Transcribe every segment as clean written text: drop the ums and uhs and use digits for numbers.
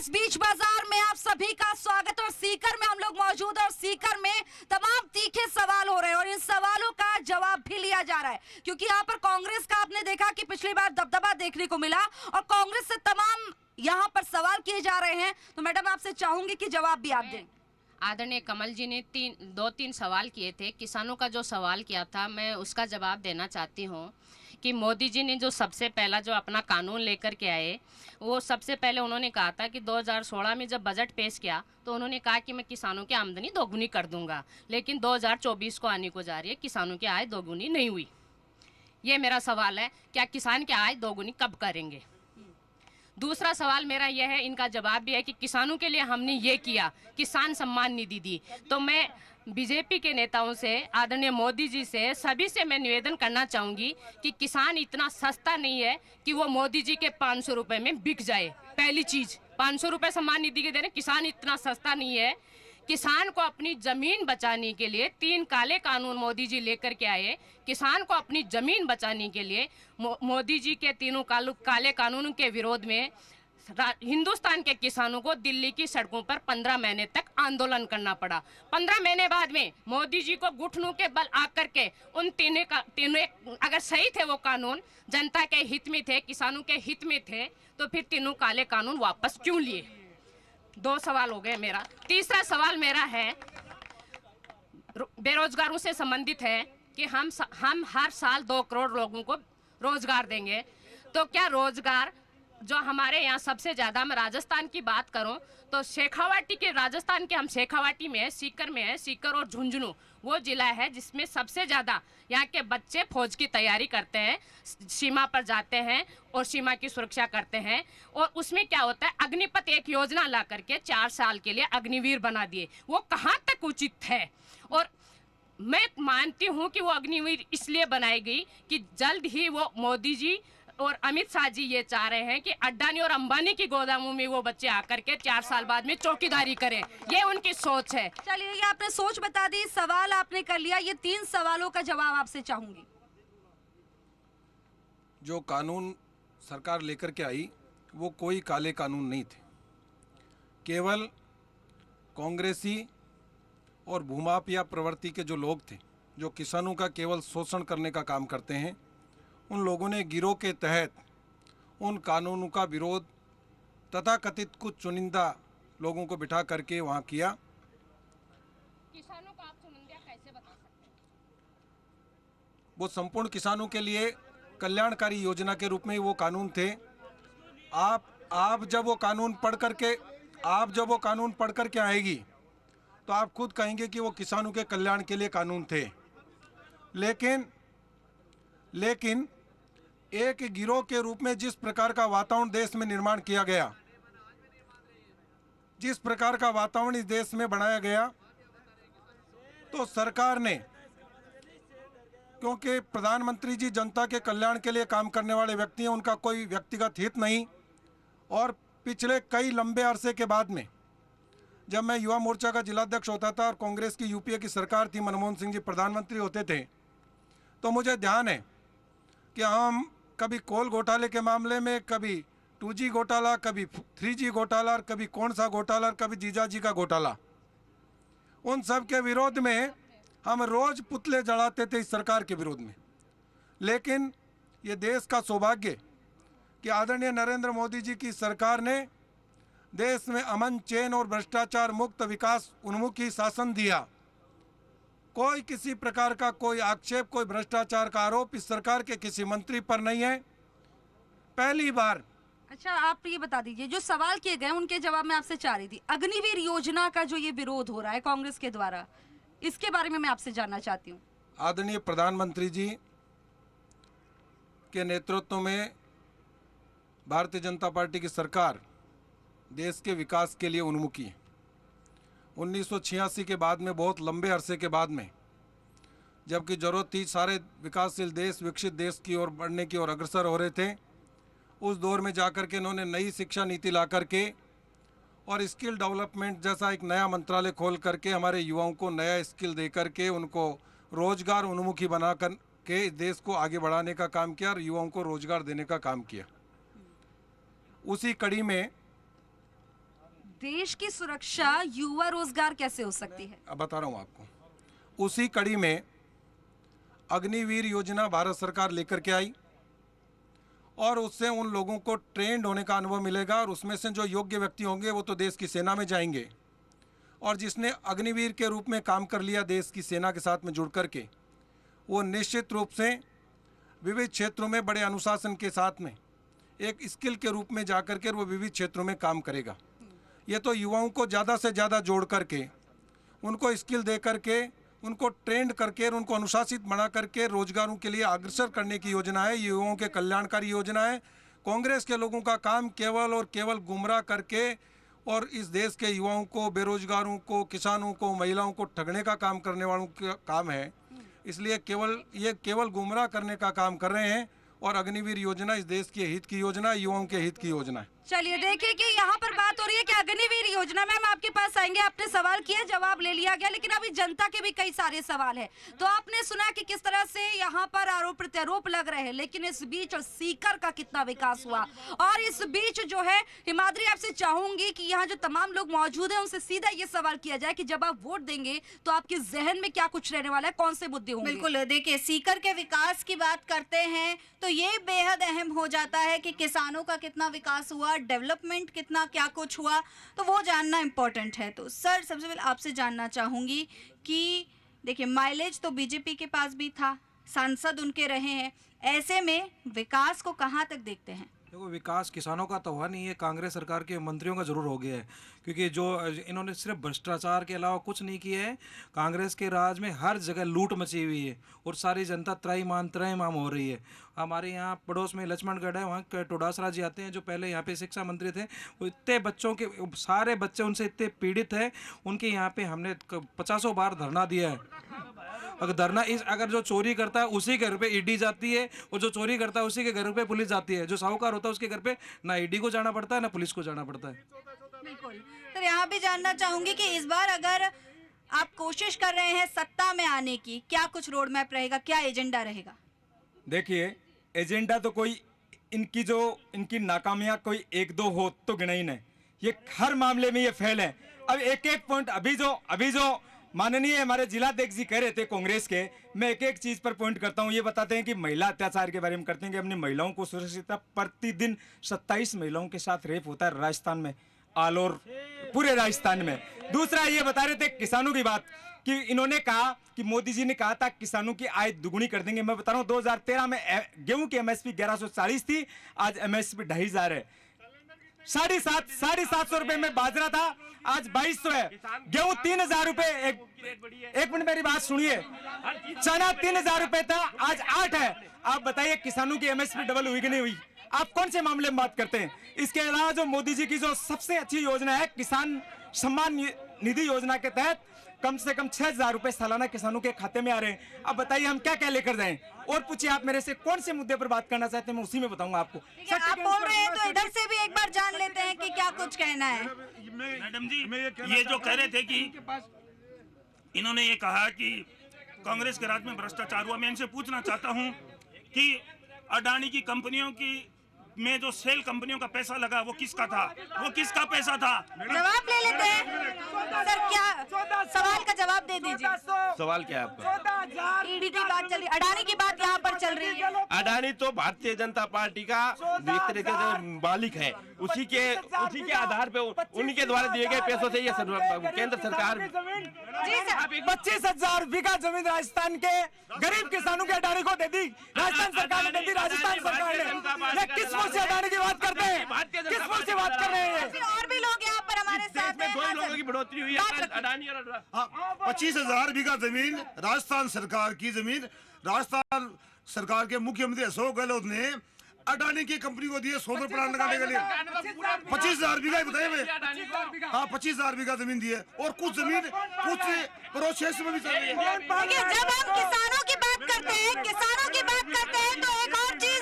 बीच बाजार में आप सभी का स्वागत। और सीकर में हम लोग मौजूद हैं और सीकर में तमाम तीखे सवाल हो रहे हैं और इन सवालों का जवाब भी लिया जा रहा है, क्योंकि यहाँ पर कांग्रेस का आपने देखा कि पिछली बार दबदबा देखने को मिला और कांग्रेस से तमाम यहाँ पर सवाल किए जा रहे हैं। तो मैडम आपसे चाहूंगी कि जवाब भी आप दें। आदरणीय कमल जी ने दो तीन सवाल किए थे। किसानों का जो सवाल किया था मैं उसका जवाब देना चाहती हूँ कि मोदी जी ने जो सबसे पहला जो अपना कानून लेकर के आए, वो सबसे पहले उन्होंने कहा था कि 2016 में जब बजट पेश किया तो उन्होंने कहा कि मैं किसानों की आमदनी दोगुनी कर दूंगा, लेकिन 2024 को आने को जा रही है, किसानों की आय दोगुनी नहीं हुई। ये मेरा सवाल है, क्या किसान की आय दोगुनी कब करेंगे? दूसरा सवाल मेरा यह है, इनका जवाब भी है कि किसानों के लिए हमने ये किया, किसान सम्मान निधि दी। तो मैं बीजेपी के नेताओं से, आदरणीय मोदी जी से, सभी से मैं निवेदन करना चाहूँगी कि किसान इतना सस्ता नहीं है कि वो मोदी जी के 500 रुपये में बिक जाए। पहली चीज़, 500 रुपये सम्मान निधि के दे रहे, किसान इतना सस्ता नहीं है। किसान को अपनी जमीन बचाने के लिए 3 काले कानून मोदी जी लेकर के आए। किसान को अपनी जमीन बचाने के लिए मोदी जी के तीनों काले कानूनों के विरोध में हिंदुस्तान के किसानों को दिल्ली की सड़कों पर 15 महीने तक आंदोलन करना पड़ा। 15 महीने बाद में मोदी जी को घुटनों के बल आकर के उन तीनों अगर सही थे, वो कानून जनता के हित में थे, किसानों के हित में थे, तो फिर तीनों काले कानून वापस क्यों लिए? 2 सवाल हो गए मेरा। तीसरा सवाल मेरा है, बेरोजगारों से संबंधित है कि हम हर साल 2 करोड़ लोगों को रोजगार देंगे। तो क्या रोजगार जो हमारे यहाँ सबसे ज़्यादा, मैं राजस्थान की बात करूँ तो शेखावाटी के, राजस्थान के हम शेखावाटी में है, सीकर में है, सीकर और झुंझुनू वो जिला है जिसमें सबसे ज़्यादा यहाँ के बच्चे फौज की तैयारी करते हैं, सीमा पर जाते हैं और सीमा की सुरक्षा करते हैं। और उसमें क्या होता है, अग्निपथ एक योजना ला करके 4 साल के लिए अग्निवीर बना दिए। वो कहाँ तक उचित है? और मैं मानती हूँ कि वो अग्निवीर इसलिए बनाई गई कि जल्द ही वो मोदी जी और अमित शाह जी ये चाह रहे हैं कि अड्डानी और अंबानी की गोदामों में वो बच्चे आकर के 4 साल बाद में चौकीदारी करें। ये उनकी सोच है। चलिए, ये आपने सोच बता दी, सवाल आपने कर लिया। ये 3 सवालों का जवाब आपसे चाहूंगी। जो कानून सरकार लेकर के आई वो कोई काले कानून नहीं थे। केवल कांग्रेसी और भूमाफिया प्रवृत्ति के जो लोग थे, जो किसानों का केवल शोषण करने का काम करते हैं, उन लोगों ने गिरोह के तहत उन कानूनों का विरोध तथाकथित कुछ चुनिंदा लोगों को बिठा करके वहाँ किया। किसानों को आप चुनिंदा कैसे बता सकते हैं? वो संपूर्ण किसानों के लिए कल्याणकारी योजना के रूप में वो कानून थे। आप जब वो कानून पढ़ करके आएगी तो आप खुद कहेंगे कि वो किसानों के कल्याण के लिए कानून थे। लेकिन एक गिरोह के रूप में जिस प्रकार का वातावरण देश में निर्माण किया गया, जिस प्रकार का वातावरण इस देश में बनाया गया, तो सरकार ने, क्योंकि प्रधानमंत्री जी जनता के कल्याण के लिए काम करने वाले व्यक्ति हैं, उनका कोई व्यक्तिगत हित नहीं। और पिछले कई लंबे अरसे के बाद में जब मैं युवा मोर्चा का जिलाध्यक्ष होता था और कांग्रेस की यूपीए की सरकार थी, मनमोहन सिंह जी प्रधानमंत्री होते थे, तो मुझे ध्यान है कि हम कभी कोल घोटाले के मामले में, कभी 2G घोटाला, कभी 3G घोटाला, और कभी कौन सा घोटाला, और कभी जीजाजी का घोटाला, उन सब के विरोध में हम रोज पुतले जलाते थे इस सरकार के विरोध में। लेकिन ये देश का सौभाग्य कि आदरणीय नरेंद्र मोदी जी की सरकार ने देश में अमन, चैन और भ्रष्टाचार मुक्त विकास उन्मुखी शासन दिया। कोई किसी प्रकार का कोई आक्षेप, कोई भ्रष्टाचार का आरोप इस सरकार के किसी मंत्री पर नहीं है। पहली बार। अच्छा, आप ये बता दीजिए, जो सवाल किए गए उनके जवाब में आपसे चाह रही थी, अग्निवीर योजना का जो ये विरोध हो रहा है कांग्रेस के द्वारा, इसके बारे में मैं आपसे जानना चाहती हूँ। आदरणीय प्रधानमंत्री जी के नेतृत्व में भारतीय जनता पार्टी की सरकार देश के विकास के लिए उन्मुखी है। 1986 के बाद में, बहुत लंबे अरसे के बाद में, जबकि जरूरत थी सारे विकासशील देश, विकसित देश की ओर बढ़ने की ओर अग्रसर हो रहे थे, उस दौर में जाकर के इन्होंने नई शिक्षा नीति ला करके और स्किल डेवलपमेंट जैसा एक नया मंत्रालय खोल करके हमारे युवाओं को नया स्किल दे करके उनको रोजगार उन्मुखी बना करके देश को आगे बढ़ाने का काम किया और युवाओं को रोजगार देने का काम किया। उसी कड़ी में देश की सुरक्षा युवा रोजगार कैसे हो सकती है? अब बता रहा हूँ आपको। उसी कड़ी में अग्निवीर योजना भारत सरकार लेकर के आई और उससे उन लोगों को ट्रेंड होने का अनुभव मिलेगा और उसमें से जो योग्य व्यक्ति होंगे वो तो देश की सेना में जाएंगे और जिसने अग्निवीर के रूप में काम कर लिया देश की सेना के साथ में जुड़ कर के, वो निश्चित रूप से विविध क्षेत्रों में बड़े अनुशासन के साथ में एक स्किल के रूप में जा कर के वो विविध क्षेत्रों में काम करेगा। ये तो युवाओं को ज़्यादा से ज़्यादा जोड़ करके, उनको स्किल दे करके, उनको ट्रेंड करके और उनको अनुशासित बना करके रोजगारों के लिए अग्रसर करने की योजना है। युवाओं के कल्याणकारी योजना है। कांग्रेस के लोगों का काम केवल और केवल गुमराह करके और इस देश के युवाओं को, बेरोजगारों को, किसानों को, महिलाओं को ठगने का काम करने वालों का काम है। इसलिए केवल गुमराह करने का काम कर रहे हैं और अग्निवीर योजना इस देश के हित की योजना है, युवाओं के हित की योजना है। चलिए देखिए कि यहाँ पर बात हो रही है कि अग्निवीर योजना। मैम आपके पास आएंगे, आपने सवाल किया, जवाब ले लिया गया, लेकिन अभी जनता के भी कई सारे सवाल हैं। तो आपने सुना कि किस तरह से यहाँ पर आरोप प्रत्यारोप लग रहे हैं, लेकिन इस बीच सीकर का कितना विकास हुआ। और इस बीच जो है हिमाद्री, आपसे चाहूंगी कि यहाँ जो तमाम लोग मौजूद हैं उनसे सीधा ये सवाल किया जाए कि जब आप वोट देंगे तो आपके जहन में क्या कुछ रहने वाला है, कौन से मुद्दे होंगे? बिल्कुल, देखिए सीकर के विकास की बात करते हैं तो ये बेहद अहम हो जाता है कि किसानों का कितना विकास हुआ, डेवलपमेंट कितना, क्या कुछ हुआ, तो वो जानना इम्पोर्टेंट है। तो सर सबसे पहले आपसे जानना चाहूंगी कि देखिए माइलेज तो बीजेपी के पास भी था, सांसद उनके रहे हैं, ऐसे में विकास को कहाँ तक देखते हैं? देखो, विकास किसानों का तो हुआ नहीं है, कांग्रेस सरकार के मंत्रियों का जरूर हो गया है, क्योंकि जो इन्होंने सिर्फ भ्रष्टाचार के अलावा कुछ नहीं किया है। कांग्रेस के राज में हर जगह लूट मची हुई है और सारी जनता त्रयमाम हो रही है। हमारे यहाँ पड़ोस में लक्ष्मणगढ़ है, वहाँ टोडासरा जी आते हैं जो पहले यहाँ पे शिक्षा मंत्री थे। वो इतने बच्चों के, सारे बच्चे उनसे इतने पीड़ित है, उनके यहाँ पे हमने 50 बार धरना दिया है। अगर जो चोरी करता है उसी के घर पे ईडी जाती है और जो चोरी करता है उसी के घर पे पुलिस जाती है। जो साहूकार होता है उसके घर पे ना ईडी को जाना पड़ता है ना पुलिस को जाना पड़ता है। बिल्कुल। तो यहाँ भी जानना चाहूंगी कि इस बार अगर आप कोशिश कर रहे हैं सत्ता में आने की, क्या कुछ रोड मैप रहेगा, क्या एजेंडा रहेगा? देखिए, एजेंडा तो कोई इनकी नाकामियां कोई एक दो हो तो गिनाई नहीं, ये हर मामले में ये फेल है। अब एक एक पॉइंट अभी जो माननीय हमारे जिलाध्यक्ष जी कह रहे थे कांग्रेस के, मैं एक एक चीज पर पॉइंट करता हूं। ये बताते हैं कि महिला अत्याचार के बारे में करते हैं कि अपनी महिलाओं को सुरक्षित, प्रतिदिन 27 महिलाओं के साथ रेप होता है राजस्थान में, ऑल ओवर पूरे राजस्थान में। दूसरा ये बता रहे थे किसानों की बात कि इन्होंने कहा कि मोदी जी ने कहा था किसानों की आय दुगुनी कर देंगे। मैं बता रहा हूँ 2013 में गेहूं की एमएसपी 1140 थी, आज एमएसपी 2500 है। 750 रुपए में बाजरा था, आज 2200 है। गेहूं 3000 रुपए, एक मिनट मेरी बात सुनिए, चना 3000 रुपए था, आज 8 है। आप बताइए किसानों की एमएसपी डबल हुई कि नहीं हुई? आप कौन से मामले में बात करते हैं? इसके अलावा जो मोदी जी की जो सबसे अच्छी योजना है किसान सम्मान निधि योजना के तहत कम से कम 6000 रुपए सालाना किसानों के खाते में आ रहे हैं। अब बताइए हम क्या क्या लेकर जाएं? और पूछिए आप मेरे से कौन से मुद्दे पर बात करना चाहते हैं, मैं उसी में बताऊंगा आपको। आप बोल रहे हैं तो इधर से भी एक बार जान लेते हैं कि क्या कुछ कहना है। मैडम जी, ये जो कह रहे थे कि इन्होंने ये कहा कि कांग्रेस के राज में भ्रष्टाचार हुआ, मैं इनसे पूछना चाहता हूँ कि अडानी की कंपनियों की में जो सेल कंपनियों का पैसा लगा वो किसका था, वो किसका पैसा था? जवाब ले लेते हैं सर, क्या सवाल का जवाब दे दीजिए। सवाल क्या है आपका? ईडी की बात चल रही, अडानी की बात यहाँ पर चल रही है। अडानी तो भारतीय जनता पार्टी का एक तरीके से मालिक है, उसी के आधार पे उन्हीं के द्वारा दिए गए पैसों से ये केंद्र सरकार। जी सर, 25,000 बीघा जमीन राजस्थान के गरीब किसानों के अडानी को दे दी, राजस्थान सरकार ने दे दी, राजस्थान सरकार ने। किस मुंह से अडानी की बात करते हैं? किस मुंह से बात कर रहे हैं? और भी लोग यहाँ पर हमारे साथ हैं। 2 लोगों की बढ़ोतरी हुई है, अडानी और 25,000 बीघा जमीन राजस्थान सरकार की जमीन, राजस्थान सरकार के मुख्यमंत्री अशोक गहलोत ने अडानी की कंपनी को दिए सोलर प्लांट लगाने के लिए। 25,000 बीघा बताए मैं, हाँ 25,000 बीघा जमीन दी है और कुछ जमीन कुछ प्रोसेस में भी चल रही है। देखिए, जब हम किसानों की बात करते हैं तो एक और चीज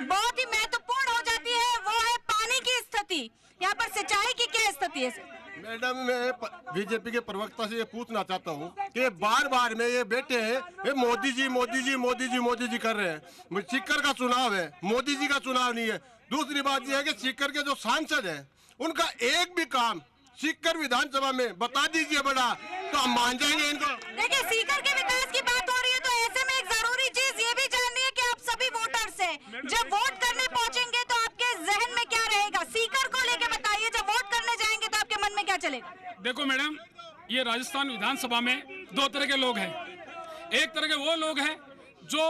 बहुत ही महत्वपूर्ण हो जाती है, वो है पानी की स्थिति। यहाँ पर सिंचाई की क्या स्थिति है? मैडम, मैं बीजेपी के प्रवक्ता से ये पूछना चाहता हूँ कि बार बार में ये बैठे हैं, ये मोदी जी कर रहे हैं। सीकर का चुनाव है, मोदी जी का चुनाव नहीं है। दूसरी बात ये है कि सीकर के जो सांसद हैं उनका एक भी काम सीकर विधानसभा में बता दीजिए बड़ा, तो हम मान जाएंगे इनको। देखिए, सीकर के विकास की बात हो रही है, तो ऐसे में एक जरूरी चीज ये भी जाननी है कि आप सभी वोटर्स हैं, जब वोट करने पहुंचेंगे तो आपके जहन में क्या रहेगा? सीकर को लेके बताइए, जब वोट करने जाएंगे तो आपके मन में क्या चलेगा? देखो मैडम, ये राजस्थान विधानसभा में दो तरह के लोग हैं। एक तरह के वो लोग हैं जो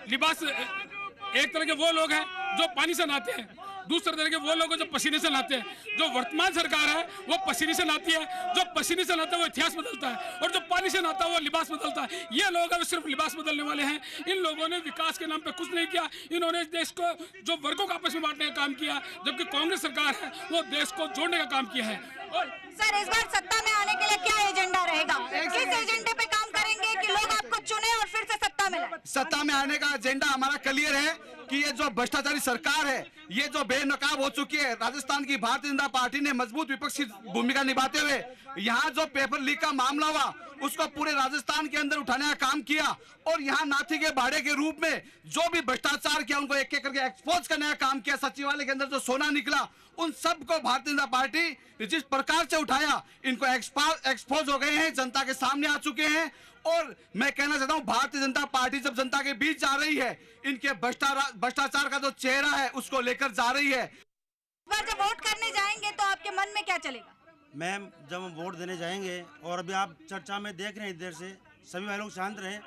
लिबास, एक तरह के वो लोग हैं जो पानी से नहाते हैं, दूसरे तरह के वो लोग हैं जो पसीने से नहाते हैं। जो वर्तमान सरकार है वो पसीने से नहाती है, जो पसीने से नहाता है वो इतिहास बदलता है, और जो पानी से नहाता है वो लिबास बदलता है। ये लोग अब सिर्फ लिबास बदलने वाले हैं। इन लोगों ने विकास के नाम पे कुछ नहीं किया। इन्होंने देश को जो वर्गों का आपस में बांटने का काम किया, जबकि कांग्रेस सरकार है वो देश को जोड़ने का काम किया है। और सर, इस बार सत्ता में आने के लिए क्या एजेंडा रहेगा? किस एजेंडे पे काम करेंगे कि लोग आपको चुने और फिर से सत्ता में लाए? सत्ता में आने का एजेंडा हमारा क्लियर है कि ये जो भ्रष्टाचारी सरकार है, ये जो बेनकाब हो चुकी है, राजस्थान की भारतीय जनता पार्टी ने मजबूत विपक्ष की भूमिका निभाते हुए यहाँ जो पेपर लीक का मामला हुआ उसको पूरे राजस्थान के अंदर उठाने का काम किया, और यहाँ नाथी के भाड़े के रूप में जो भी भ्रष्टाचार किया उनको एक एक करके एक्सपोज करने का काम किया। सचिवालय के अंदर जो सोना निकला उन सबको भारतीय जनता पार्टी जिस प्रकार से उठाया, इनको एक्सपोज हो गए हैं, जनता के सामने आ चुके हैं। और मैं कहना चाहता हूं, भारतीय जनता पार्टी जब जनता के बीच जा रही है, इनके भ्रष्टाचार का जो चेहरा है उसको लेकर जा रही है। जब वोट करने जाएंगे तो आपके मन में क्या चलेगा? मैम, जब हम वोट देने जाएंगे, और अभी आप चर्चा में देख रहे हैं इधर से, सभी भाई लोग शांत रहे।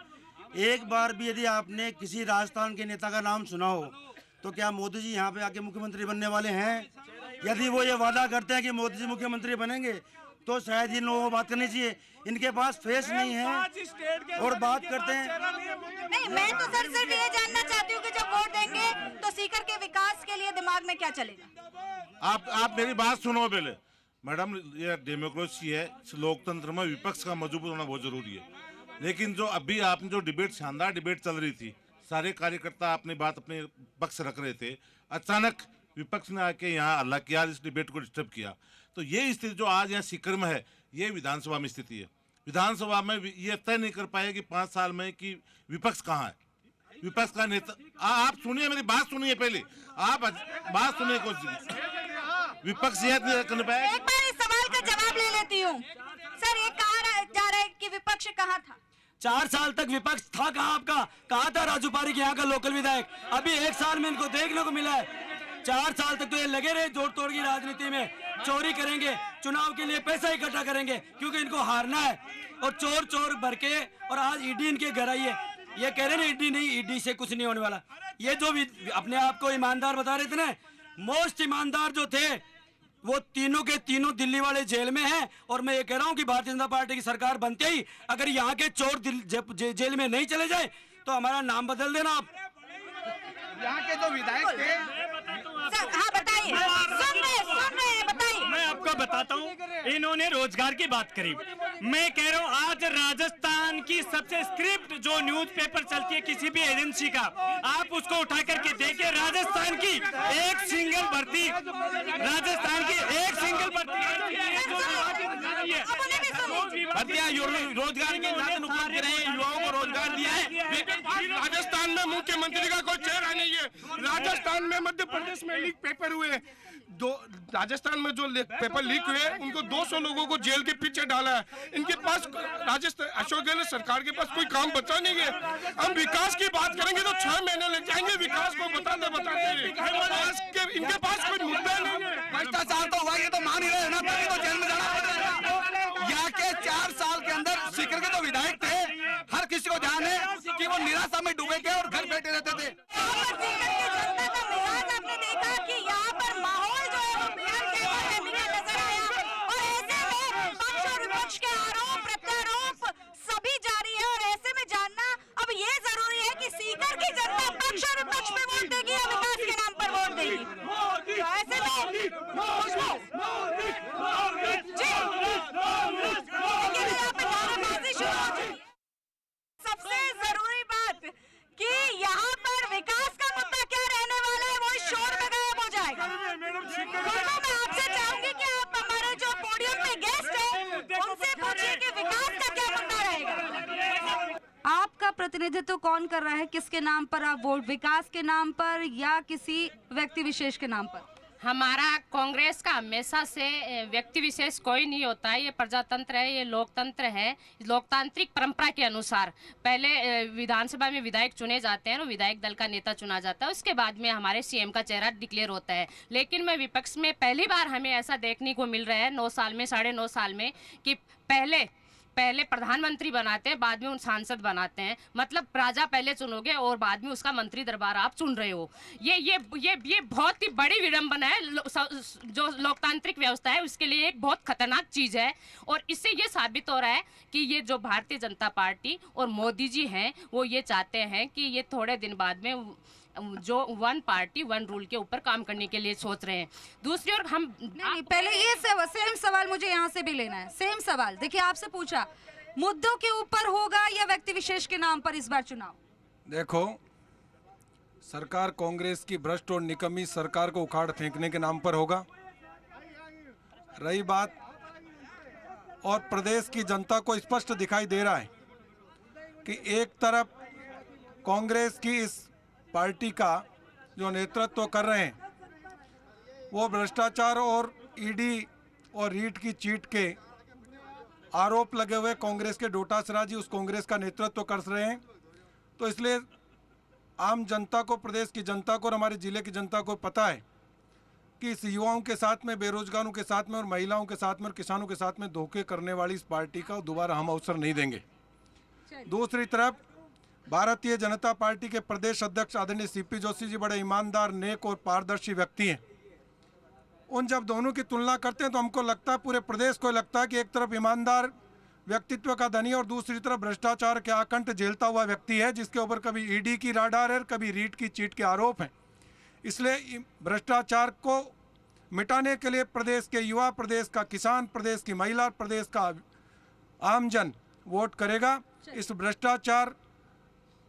एक बार भी यदि आपने किसी राजस्थान के नेता का नाम सुना हो तो क्या मोदी जी यहाँ पे आके मुख्यमंत्री बनने वाले हैं? यदि वो ये वादा करते हैं कि मोदी जी मुख्यमंत्री बनेंगे तो शायद इन लोगों को बात करनी चाहिए। इनके पास फेस नहीं है और बात करते हैं। नहीं, मैं तो सर सिर्फ ये जानना चाहती हूँ कि जब वोट देंगे तो सीकर के विकास के लिए दिमाग में क्या चलेगा? आप मेरी बात सुनो पहले मैडम। ये डेमोक्रेसी है, लोकतंत्र में विपक्ष का मजबूत होना बहुत जरूरी है। लेकिन जो अभी आपने जो डिबेट, शानदार डिबेट चल रही थी, सारे कार्यकर्ता अपनी बात अपने पक्ष रख रहे थे, अचानक विपक्ष ने आके यहाँ हल्ला किया, इस डिबेट को डिस्टर्ब किया। तो ये स्थिति जो आज यहाँ सीकर में है, ये विधानसभा में स्थिति है। विधानसभा में ये तय नहीं कर पाए कि 5 साल में कि विपक्ष कहाँ है, विपक्ष का नेता। आप सुनिए, मेरी बात सुनिए पहले, आप बात सुनिए कुछ। विपक्ष यह कर पाए। एक बार इस सवाल का जवाब ले लेती हूँ। सर, ये कहा जा रहा है कि विपक्ष कहाँ था? 4 साल तक विपक्ष था कहाँ आपका? कहाँ था राजू पारीक यहाँ का लोकल विधायक? अभी 1 साल में इनको देखने को मिला है। 4 साल तक तो ये लगे रहे जोड़ तोड़ की राजनीति में, चोरी करेंगे, चुनाव के लिए पैसा इकट्ठा करेंगे क्योंकि इनको हारना है, और चोर चोर भर के, और आज ईडी इनके घर आई है। ये कह रहे ना ईडी नहीं, ईडी से कुछ नहीं होने वाला। ये जो भी अपने आप को ईमानदार बता रहे थे ना, मोस्ट ईमानदार जो थे वो तीनों के तीनों दिल्ली वाले जेल में हैं। और मैं ये कह रहा हूँ कि भारतीय जनता पार्टी की सरकार बनते ही अगर यहाँ के चोर जेल में नहीं चले जाए तो हमारा नाम बदल देना आप। यहाँ के जो विधायक थे, हाँ बताइए, सुन रहे बताइए। मैं आपको बताता हूँ, इन्होंने रोजगार की बात करी। मैं कह रहा हूँ, आज राजस्थान की सबसे स्क्रिप्ट जो न्यूज़पेपर चलती है किसी भी एजेंसी का, आप उसको उठा करके देखिए। राजस्थान की एक सिंगल भर्ती, राजस्थान की एक सिंगल भर्ती रोजगार के साधन उपलब्ध कराए, युवाओं को रोजगार दिया है। राजस्थान में मुख्यमंत्री का कोई चेहरा नहीं है। राजस्थान में, मध्य प्रदेश में लीक पेपर हुए, राजस्थान में जो पेपर लीक हुए उनको 200 लोगों को जेल के पीछे डाला है। इनके पास राजस्थान अशोक गहलोत सरकार के पास कोई काम बचा नहीं है। हम विकास की बात करेंगे तो 6 महीने लग जाएंगे विकास को बताते इनके पास कोई मुद्दा नहीं है। भ्रष्टाचार तो हुआ, ये तो मान ही रहे ना, तभी तो जेल में जाना पड़ेगा। यहाँ के 4 साल के अंदर सीकर के जो विधायक थे, हर किसी को ध्यान है कि वो निराशा में डूबे के और घर बैठे रहते थे। आपने देखा कि यहाँ पर माहौल जो है वो नजर आया, और ऐसे में पक्ष और विपक्ष के आरोप प्रत्यारोप सभी जारी है। और ऐसे में जानना अब ये जरूरी है कि सीकर की जनता पक्ष और विपक्ष पे वोट देगी या विकास के नाम पर वोट देगी। तो ऐसे में सबसे जरूरी बात कि यहाँ पर विकास का मुद्दा क्या रहने वाला है, वो शोर में गायब हो जाएगा। मैं आपसे चाहूंगी कि आप हमारे जो पोडियम पे गेस्ट हैं उनसे पूछिए कि विकास का क्या मुद्दा रहेगा। आपका प्रतिनिधित्व कौन कर रहा है? किसके नाम पर आप वोट, विकास के नाम पर या किसी व्यक्ति विशेष के नाम पर? हमारा कांग्रेस का हमेशा से व्यक्ति विशेष कोई नहीं होता है, ये प्रजातंत्र है, ये लोकतंत्र है। लोकतांत्रिक परंपरा के अनुसार पहले विधानसभा में विधायक चुने जाते हैं और विधायक दल का नेता चुना जाता है, उसके बाद में हमारे सीएम का चेहरा डिक्लेयर होता है। लेकिन मैं विपक्ष में पहली बार हमें ऐसा देखने को मिल रहा है 9 साल में, 9.5 साल में, कि पहले प्रधानमंत्री बनाते हैं, बाद में उन सांसद बनाते हैं। मतलब राजा पहले चुनोगे और बाद में उसका मंत्री दरबार आप चुन रहे हो। ये बहुत ही बड़ी विडंबना है। जो लोकतांत्रिक व्यवस्था है उसके लिए एक बहुत खतरनाक चीज है। और इससे ये साबित हो रहा है कि ये जो भारतीय जनता पार्टी और मोदी जी हैं वो ये चाहते हैं कि ये थोड़े दिन बाद में जो 1 पार्टी 1 रूल के ऊपर काम करने के लिए सोच रहे हैं। दूसरी ओर हम नहीं, पहले ये सेम सवाल मुझे यहाँ से भी लेना है। सेम सवाल देखिए, आपसे पूछा मुद्दों के ऊपर होगा या व्यक्ति विशेष के नाम पर इस बार चुनाव? देखो, सरकार कांग्रेस की भ्रष्ट और निकम्मी सरकार को उखाड़ फेंकने के नाम पर होगा। रही बात, और प्रदेश की जनता को स्पष्ट दिखाई दे रहा है कि एक तरफ कांग्रेस की इस पार्टी का जो नेतृत्व कर रहे हैं वो भ्रष्टाचार और ईडी और रीट की चीट के आरोप लगे हुए कांग्रेस के डोटासरा जी उस कांग्रेस का नेतृत्व कर रहे हैं। तो इसलिए आम जनता को, प्रदेश की जनता को और हमारे ज़िले की जनता को पता है कि इस युवाओं के साथ में, बेरोजगारों के साथ में और महिलाओं के साथ में और किसानों के साथ में धोखे करने वाली इस पार्टी का दोबारा हम अवसर नहीं देंगे। दूसरी तरफ भारतीय जनता पार्टी के प्रदेश अध्यक्ष आदरणीय सीपी जोशी जी बड़े ईमानदार, नेक और पारदर्शी व्यक्ति हैं। उन जब दोनों की तुलना करते हैं तो हमको लगता है, पूरे प्रदेश को लगता है कि एक तरफ ईमानदार व्यक्तित्व का धनी और दूसरी तरफ भ्रष्टाचार के आकंठ झेलता हुआ व्यक्ति है, जिसके ऊपर कभी ईडी की राडार है, कभी रीट की चीट के आरोप हैं। इसलिए भ्रष्टाचार को मिटाने के लिए प्रदेश के युवा, प्रदेश का किसान, प्रदेश की महिला, प्रदेश का आमजन वोट करेगा। इस भ्रष्टाचार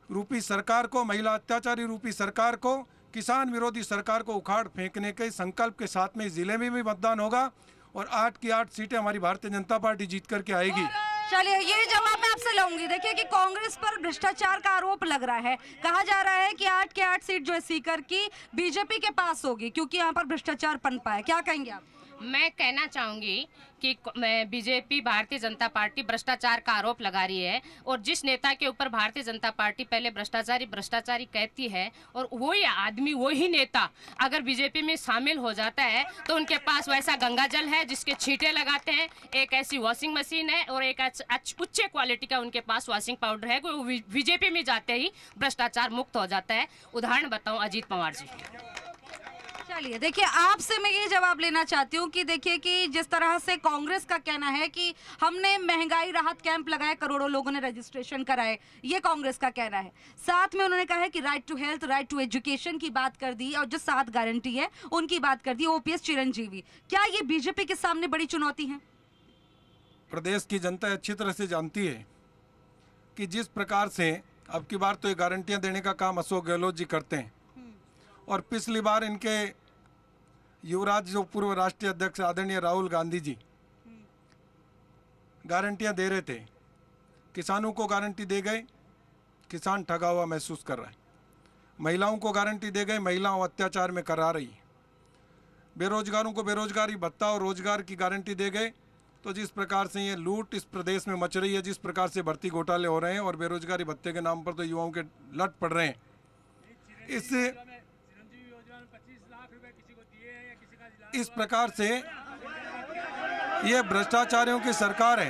रूपी सरकार को, महिला अत्याचारी रूपी सरकार को, किसान विरोधी सरकार को उखाड़ फेंकने के संकल्प के साथ में जिले में भी मतदान होगा और 8 की 8 सीटें हमारी भारतीय जनता पार्टी जीत करके आएगी। चलिए, ये जवाब मैं आपसे लूंगी। देखिए कि कांग्रेस पर भ्रष्टाचार का आरोप लग रहा है। कहा जा रहा है कि 8 की 8 सीट जो है सीकर की बीजेपी के पास होगी क्योंकि यहाँ पर भ्रष्टाचार पनपा है। क्या कहेंगे आप? मैं कहना चाहूँगी कि बीजेपी, भारतीय जनता पार्टी भ्रष्टाचार का आरोप लगा रही है और जिस नेता के ऊपर भारतीय जनता पार्टी पहले भ्रष्टाचारी कहती है और वही आदमी, वही नेता अगर बीजेपी में शामिल हो जाता है तो उनके पास वैसा गंगाजल है जिसके छींटे लगाते हैं, एक ऐसी वॉशिंग मशीन है और एक उच्च क्वालिटी का उनके पास वॉशिंग पाउडर है। वो बीजेपी में जाते ही भ्रष्टाचार मुक्त हो जाता है। उदाहरण बताऊँ, अजीत पवार जी। चलिए, देखिए आपसे मैं ये जवाब लेना चाहती हूँ कि देखिए कि जिस तरह से कांग्रेस का कहना है कि हमने महंगाई राहत कैंप लगाए, करोड़ों लोगों ने रजिस्ट्रेशन कराए, ये कांग्रेस का कहना है। साथ में उन्होंने कहा है कि right to health, right to education की बात कर दी और जो 7 गारंटी है उनकी बात कर दी। ओपीएस चिरंजीवी, क्या ये बीजेपी के सामने बड़ी चुनौती है? प्रदेश की जनता अच्छी तरह से जानती है कि जिस प्रकार से अब की बार तो ये गारंटियाँ देने का काम अशोक गहलोत जी करते हैं और पिछली बार इनके युवराज जो पूर्व राष्ट्रीय अध्यक्ष आदरणीय राहुल गांधी जी गारंटियां दे रहे थे। किसानों को गारंटी दे गए, किसान ठगा हुआ महसूस कर रहा है। महिलाओं को गारंटी दे गए, महिलाओं अत्याचार में करा रही है। बेरोजगारों को बेरोजगारी भत्ता और रोजगार की गारंटी दे गए। तो जिस प्रकार से ये लूट इस प्रदेश में मच रही है, जिस प्रकार से भर्ती घोटाले हो रहे हैं और बेरोजगारी भत्ते के नाम पर तो युवाओं के लट पड़ रहे हैं, इससे इस प्रकार से ये भ्रष्टाचारियों की सरकार है।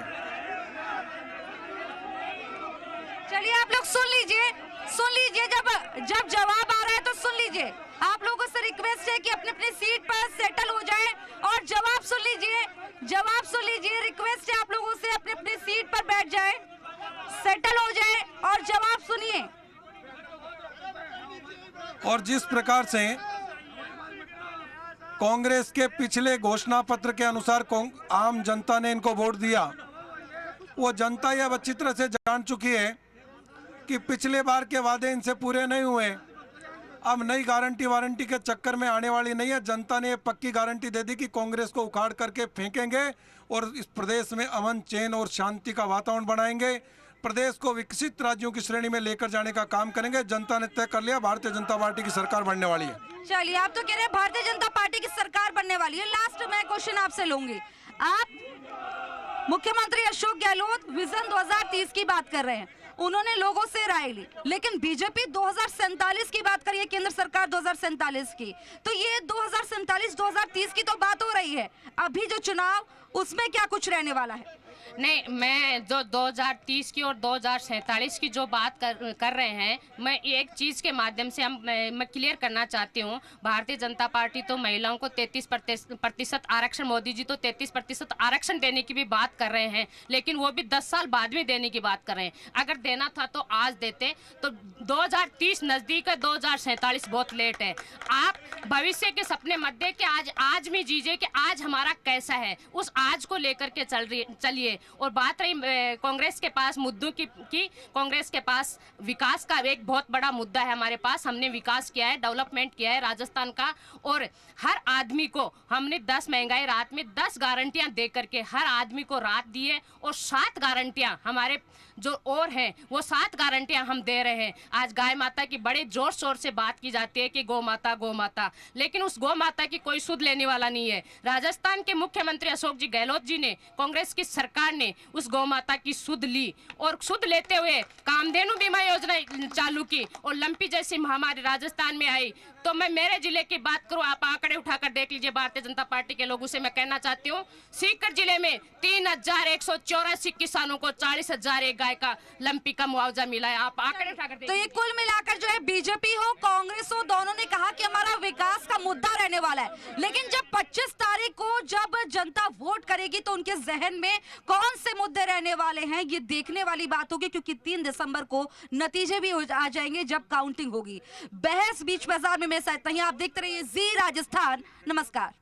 चलिए, आप लोग सुन लीजिए, जब जवाब आ रहा है तो सुन लीजिए। आप लोगों से रिक्वेस्ट है कि अपने अपने सीट पर सेटल हो जाएं और जवाब सुन लीजिए। रिक्वेस्ट है आप लोगों से अपने अपने सीट पर बैठ जाएं, सेटल हो जाएं और जवाब सुनिए। और जिस प्रकार से कांग्रेस के पिछले घोषणा पत्र के अनुसार आम जनता ने इनको वोट दिया, वो जनता यह अच्छी तरह से जान चुकी है कि पिछले बार के वादे इनसे पूरे नहीं हुए। अब नई गारंटी वारंटी के चक्कर में आने वाली नहीं है। जनता ने पक्की गारंटी दे दी कि कांग्रेस को उखाड़ करके फेंकेंगे और इस प्रदेश में अमन, चैन और शांति का वातावरण बनाएंगे। प्रदेश को विकसित राज्यों की श्रेणी में लेकर जाने का काम करेंगे। जनता ने तय कर लिया, भारतीय जनता पार्टी की सरकार बनने वाली है। चलिए, आप तो कह रहे हैं भारतीय जनता पार्टी की सरकार बनने वाली है। लास्ट मैं क्वेश्चन आपसे लूंगी। आप मुख्यमंत्री अशोक गहलोत विजन 2030 की बात कर रहे हैं, उन्होंने लोगों से राय ली, लेकिन बीजेपी 2047 की बात करिए, केंद्र सरकार 2047 की, तो ये 2047 2030 की तो बात हो रही है। अभी जो चुनाव, उसमें क्या कुछ रहने वाला है? नहीं, मैं जो 2030 की और 2047 की जो बात कर रहे हैं, मैं एक चीज़ के माध्यम से मैं क्लियर करना चाहती हूँ। भारतीय जनता पार्टी तो महिलाओं को 33% आरक्षण, मोदी जी तो 33% आरक्षण देने की भी बात कर रहे हैं, लेकिन वो भी 10 साल बाद में देने की बात कर रहे हैं। अगर देना था तो आज देते, तो 2030 नज़दीक है, 2047 बहुत लेट है। आप भविष्य के सपने मत दे के आज में जीजिए कि आज हमारा कैसा है, उस आज को लेकर के चलिए। और बात रही कांग्रेस के पास मुद्दों की कांग्रेस के पास विकास का एक बहुत बड़ा मुद्दा है हमारे पास। हमने विकास किया है, डेवलपमेंट किया है राजस्थान का, और हर आदमी को हमने 10 महंगाई राहत में 10 गारंटियां दे करके हर आदमी को राहत दी है, और 7 गारंटियां हमारे जो और हैं वो 7 गारंटियां हम दे रहे हैं। आज गाय माता की बड़े जोर शोर से बात की जाती है कि गौ माता, लेकिन उस गौ माता की कोई सुध लेने वाला नहीं है। राजस्थान के मुख्यमंत्री अशोक जी गहलोत जी ने, कांग्रेस की सरकार ने उस गौ माता की सुध ली, और सुध लेते हुए कामधेनु बीमा योजना चालू की, और लंपी जैसी महामारी राजस्थान में आई। तो मैं मेरे जिले की बात करूं, आप आंकड़े उठाकर देख लीजिए भारतीय जनता पार्टी के लोगों से मैं कहना चाहती हूं, सीकर जिले में 3184 किसानों को 40,000 एक गाय का लंपी का मुआवजा मिला है। आप आंकड़े उठाकर देखिए। तो ये कुल मिलाकर जो है, बीजेपी हो कांग्रेस हो, दोनों ने कहा कि हमारा विकास का मुद्दा रहने वाला है, लेकिन जब 25 तारीख को जब जनता वोट करेगी तो उनके जहन में कौन से मुद्दे रहने वाले हैं, ये देखने वाली बात होगी, क्योंकि 3 दिसंबर को नतीजे भी आ जाएंगे जब काउंटिंग होगी। बहस बीच बाजार में मैं इतना ही। आप देखते रहिए जी राजस्थान। नमस्कार।